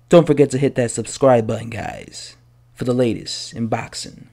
Don't forget to hit that subscribe button, guys, for the latest in boxing.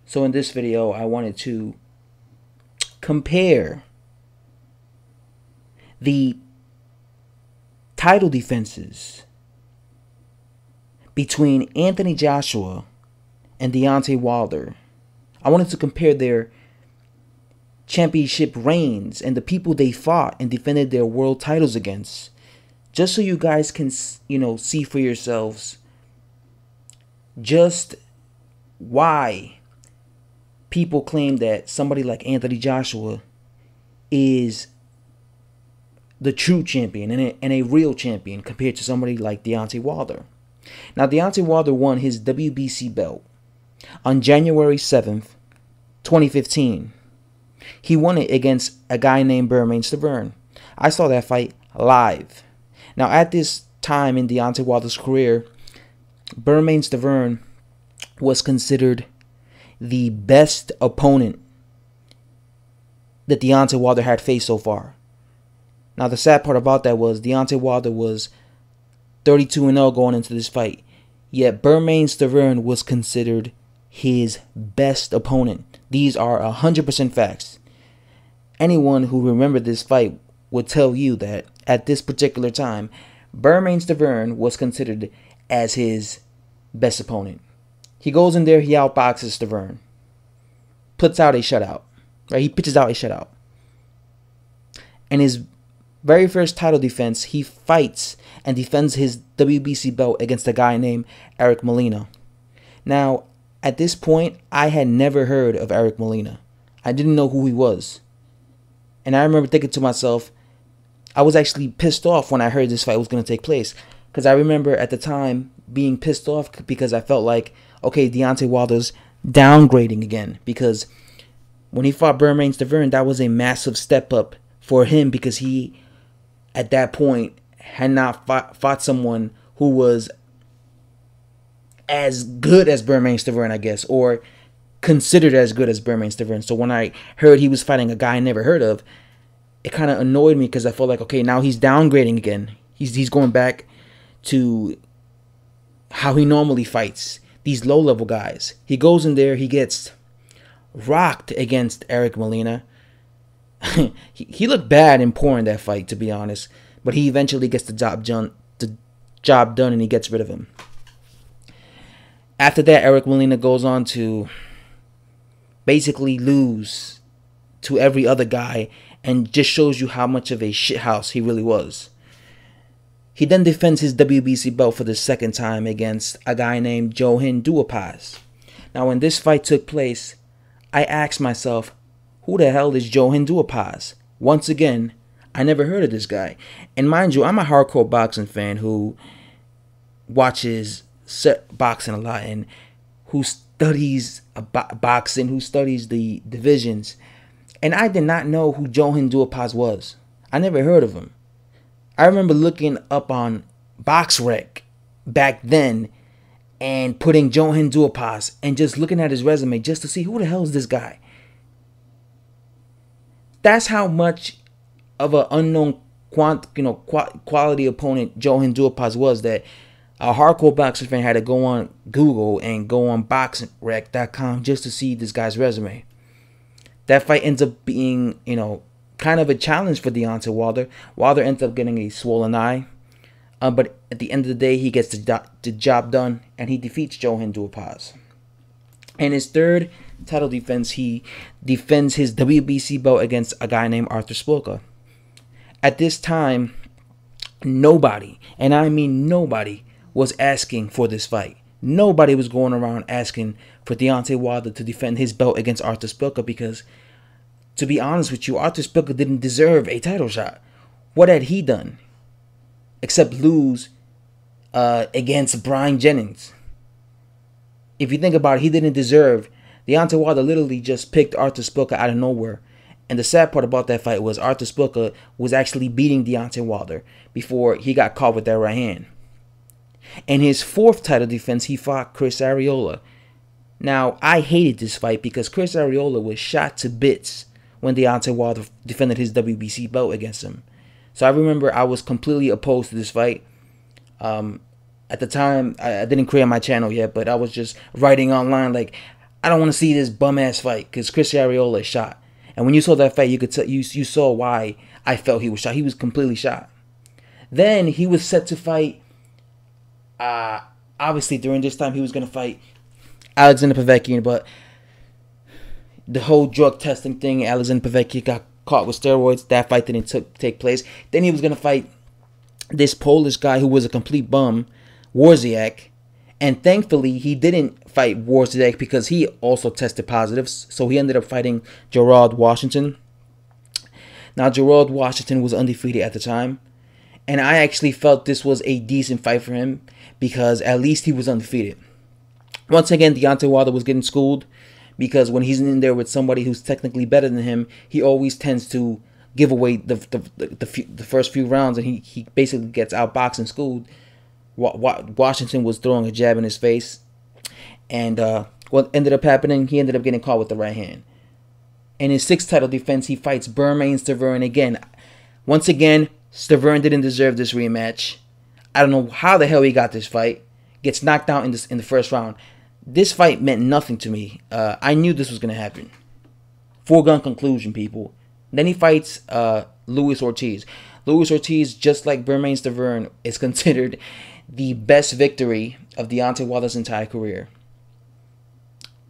So in this video, I wanted to compare the title defenses between Anthony Joshua and Deontay Wilder. I wanted to compare their championship reigns and the people they fought and defended their world titles against, just so you guys can, see for yourselves just why people claim that somebody like Anthony Joshua is the true champion and a real champion compared to somebody like Deontay Wilder. Now, Deontay Wilder won his WBC belt on January 7th, 2015. He won it against a guy named Bermane. I saw that fight live. Now, at this time in Deontay Wilder's career, Bermane was considered the best opponent that Deontay Wilder had faced so far. Now, the sad part about that was Deontay Wilder was 32-0 going into this fight, yet Bermane was considered his best opponent. These are 100% facts. Anyone who remembered this fight would tell you that at this particular time, Bermane was considered as his best opponent. He goes in there, he outboxes Stavern, puts out a shutout. Right? He pitches out a shutout. And his very first title defense, he fights and defends his WBC belt against a guy named Eric Molina. Now, at this point, I had never heard of Eric Molina. I didn't know who he was. And I remember thinking to myself, I was actually pissed off when I heard this fight was going to take place. Because I remember at the time being pissed off because I felt like, okay, Deontay Wilder's downgrading again. Because when he fought Bermane, that was a massive step up for him because he, at that point, had not fought someone who was as good as Bermane, I guess, or considered as good as Bermane. So when I heard he was fighting a guy I never heard of, it kind of annoyed me because I felt like, okay, now he's downgrading again. He's going back to how he normally fights these low-level guys. He goes in there, he gets rocked against Eric Molina. he looked bad and poor in that fight, to be honest, but he eventually gets the job done and he gets rid of him. After that, Eric Molina goes on to basically lose to every other guy and just shows you how much of a shithouse he really was. He then defends his WBC belt for the second time against a guy named Johan Duhaupas. Now, when this fight took place, I asked myself, who the hell is Johan Duhaupas? Once again, I never heard of this guy. And mind you, I'm a hardcore boxing fan who watches boxing a lot and who studies boxing, who studies the divisions. And I did not know who Johan Duhaupas was. I never heard of him. I remember looking up on BoxRec back then and putting Johan Duhaupas and just looking at his resume just to see who the hell is this guy. That's how much of an unknown quality opponent Johan Duhaupas was, that a hardcore boxing fan had to go on Google and go on BoxRec.com just to see this guy's resume. That fight ends up being, kind of a challenge for Deontay Wilder. Wilder ends up getting a swollen eye. But at the end of the day, he gets the job done and he defeats Johan Duhaupas. In his third title defense, he defends his WBC belt against a guy named Artur Szpilka. At this time, nobody, and I mean nobody, was asking for this fight. Nobody was going around asking for Deontay Wilder to defend his belt against Artur Szpilka because, to be honest with you, Artur Szpilka didn't deserve a title shot. What had he done except lose against Brian Jennings? If you think about it, he didn't deserve. Deontay Wilder literally just picked Artur Szpilka out of nowhere. And the sad part about that fight was Artur Szpilka was actually beating Deontay Wilder before he got caught with that right hand. In his fourth title defense, he fought Chris Arreola. Now, I hated this fight because Chris Arreola was shot to bits when Deontay Wilder defended his WBC belt against him. So I remember I was completely opposed to this fight. At the time, I didn't create my channel yet, but I was just writing online like, I don't want to see this bum ass fight because Chris Arreola is shot. And when you saw that fight, you could tell, you saw why I felt he was shot. He was completely shot. Then he was set to fight. Obviously, during this time, he was going to fight Alexander Povetkin, but the whole drug testing thing, Alexander Povetkin got caught with steroids. That fight didn't take place. Then he was going to fight this Polish guy who was a complete bum, Warziak. And thankfully, he didn't fight Warziak because he also tested positive. So he ended up fighting Gerald Washington. Now, Gerald Washington was undefeated at the time. And I actually felt this was a decent fight for him because at least he was undefeated. Once again, Deontay Wilder was getting schooled because when he's in there with somebody who's technically better than him, he always tends to give away the first few rounds, and he basically gets outboxed and schooled. Washington was throwing a jab in his face, and what ended up happening, he ended up getting caught with the right hand. In his sixth title defense, he fights Bermane Stiverne again. Once again, Stiverne didn't deserve this rematch. I don't know how the hell he got this fight. Gets knocked out in the first round. This fight meant nothing to me. I knew this was going to happen. Foregone conclusion, people. Then he fights Luis Ortiz. Luis Ortiz, just like Bermane Stiverne, is considered the best victory of Deontay Wilder's entire career.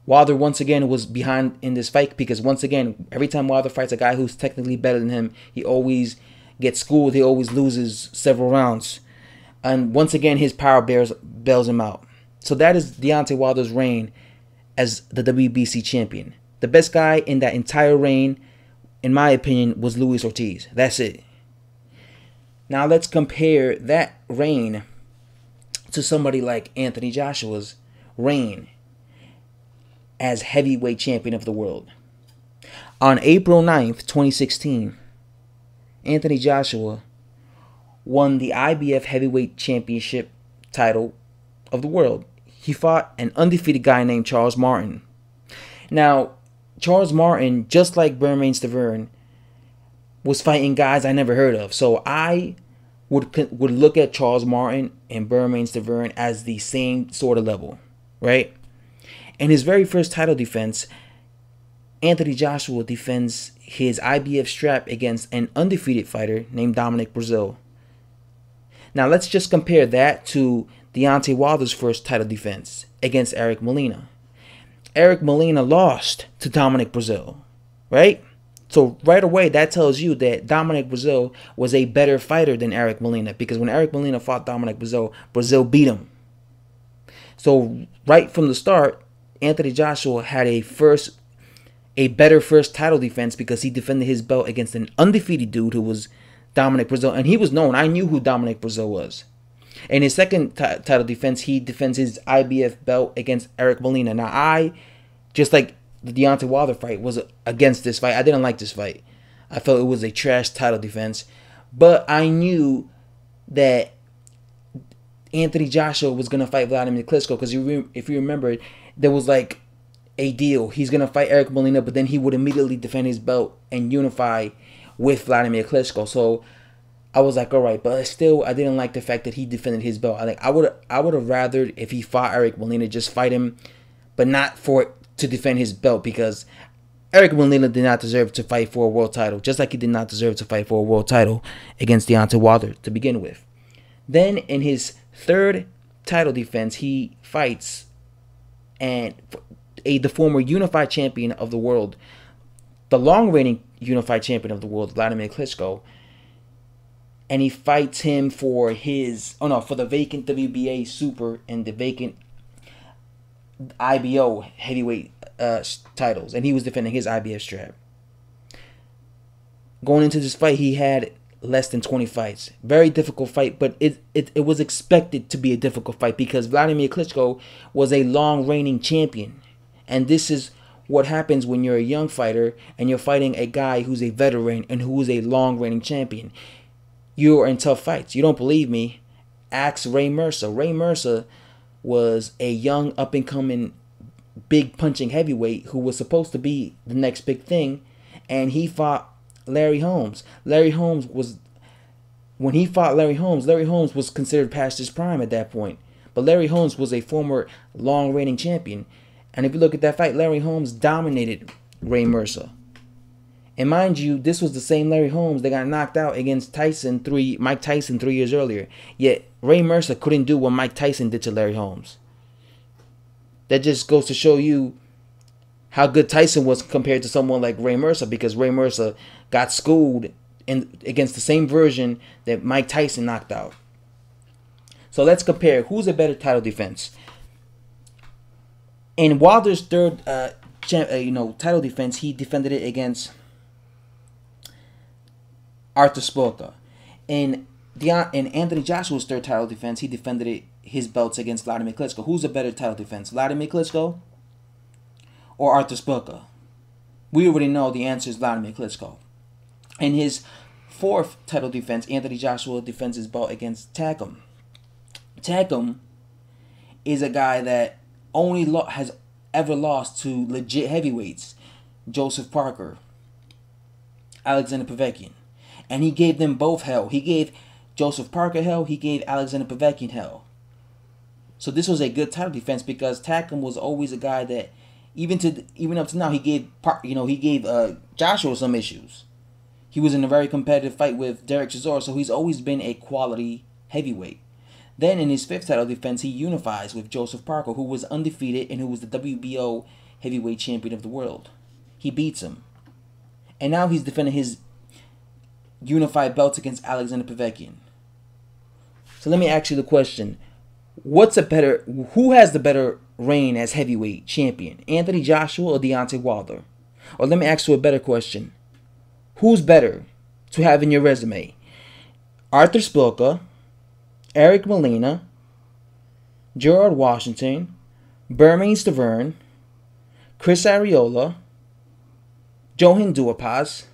Wilder once again was behind in this fight because once again, every time Wilder fights a guy who's technically better than him, he always gets schooled. He always loses several rounds. And once again, his power bails him out. So that is Deontay Wilder's reign as the WBC champion. The best guy in that entire reign, in my opinion, was Luis Ortiz. That's it. Now let's compare that reign to somebody like Anthony Joshua's reign as heavyweight champion of the world. On April 9th, 2016, Anthony Joshua won the IBF Heavyweight Championship title of the world. He fought an undefeated guy named Charles Martin. Now, Charles Martin, just like Bermane Stiverne, was fighting guys I never heard of. So I would look at Charles Martin and Bermane Stiverne as the same sort of level, right? In his very first title defense, Anthony Joshua defends his IBF strap against an undefeated fighter named Dominic Breazeale. Now let's just compare that to Deontay Wilder's first title defense against Eric Molina. Eric Molina lost to Dominic Breazeale, right? So right away, that tells you that Dominic Breazeale was a better fighter than Eric Molina, because when Eric Molina fought Dominic Breazeale, Breazeale beat him. So right from the start, Anthony Joshua had a better first title defense because he defended his belt against an undefeated dude who was Dominic Breazeale, and he was known. I knew who Dominic Breazeale was. In his second title defense, he defends his IBF belt against Eric Molina. Now, I, just like the Deontay Wilder fight, was against this fight. I didn't like this fight. I felt it was a trash title defense. But I knew that Anthony Joshua was going to fight Vladimir Klitschko because if you remember, there was like a deal. He's going to fight Eric Molina, but then he would immediately defend his belt and unify with Vladimir Klitschko. So I was like, all right, but still, I didn't like the fact that he defended his belt. I would have rather, if he fought Eric Molina, just fight him, but not to defend his belt, because Eric Molina did not deserve to fight for a world title, just like he did not deserve to fight for a world title against Deontay Wilder to begin with. Then in his third title defense, he fights the former unified champion of the world, the long-reigning unified champion of the world, Vladimir Klitschko. And he fights him for for the vacant WBA Super and the vacant IBO heavyweight titles. And he was defending his IBF strap. Going into this fight, he had less than 20 fights. Very difficult fight, but it was expected to be a difficult fight because Vladimir Klitschko was a long-reigning champion. And this is what happens when you're a young fighter and you're fighting a guy who's a veteran and who is a long-reigning champion. You are in tough fights. You don't believe me? Ask Ray Mercer. Ray Mercer was a young, up-and-coming, big punching heavyweight who was supposed to be the next big thing, and he fought Larry Holmes. Larry Holmes was when he fought Larry Holmes was considered past his prime at that point. But Larry Holmes was a former long-reigning champion. And if you look at that fight, Larry Holmes dominated Ray Mercer. And mind you, this was the same Larry Holmes that got knocked out against Mike Tyson 3 years earlier. Yet Ray Mercer couldn't do what Mike Tyson did to Larry Holmes. That just goes to show you how good Tyson was compared to someone like Ray Mercer, because Ray Mercer got schooled against the same version that Mike Tyson knocked out. So let's compare who's a better title defense. In Wilder's third title defense, he defended it against Artur Szpilka. In Anthony Joshua's third title defense, he defended his belts against Vladimir Klitschko. Who's a better title defense, Vladimir Klitschko or Artur Szpilka? We already know the answer is Vladimir Klitschko. In his fourth title defense, Anthony Joshua defends his belt against Takam. Takam is a guy that only has ever lost to legit heavyweights, Joseph Parker, Alexander Povetkin. And he gave them both hell. He gave Joseph Parker hell. He gave Alexander Povetkin hell. So this was a good title defense because Takam was always a guy that, even up to now, he gave Joshua some issues. He was in a very competitive fight with Derek Chisora, so he's always been a quality heavyweight. Then in his fifth title defense, he unifies with Joseph Parker, who was undefeated and who was the WBO heavyweight champion of the world. He beats him. And now he's defending his unified belts against Alexander Povetkin. So let me ask you the question. Who has the better reign as heavyweight champion? Anthony Joshua or Deontay Wilder? Or let me ask you a better question. Who's better to have in your resume? Artur Szpilka, Eric Molina, Gerard Washington, Bermane Stiverne, Chris Arreola, Johan Duhaupas,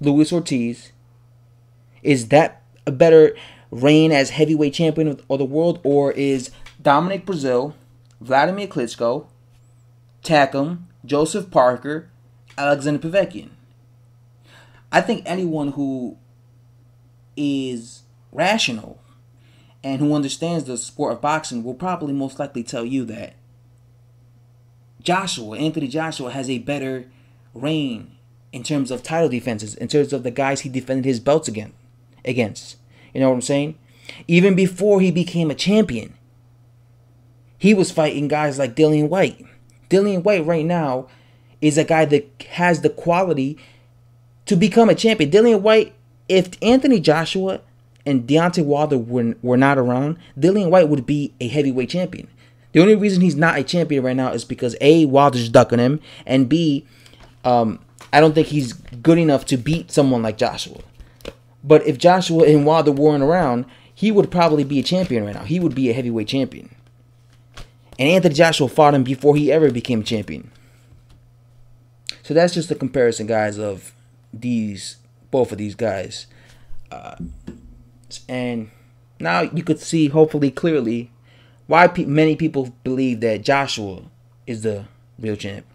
Luis Ortiz? Is that a better reign as heavyweight champion of the world, or is Dominic Breazeale, Vladimir Klitschko, Takam, Joseph Parker, Alexander Povetkin? I think anyone who is rational and who understands the sport of boxing will probably most likely tell you that Anthony Joshua has a better reign in terms of title defenses, in terms of the guys he defended his belts against. You know what I'm saying? Even before he became a champion, he was fighting guys like Dillian Whyte. Dillian Whyte right now is a guy that has the quality to become a champion. Dillian Whyte, if Anthony Joshua and Deontay Wilder were not around, Dillian Whyte would be a heavyweight champion. The only reason he's not a champion right now is because A, Wilder's ducking him, and B, I don't think he's good enough to beat someone like Joshua. But if Joshua and Wilder weren't around, he would probably be a champion right now. He would be a heavyweight champion. And Anthony Joshua fought him before he ever became a champion. So that's just a comparison, guys, of both of these guys. And now you could see, hopefully clearly, why many people believe that Joshua is the real champ.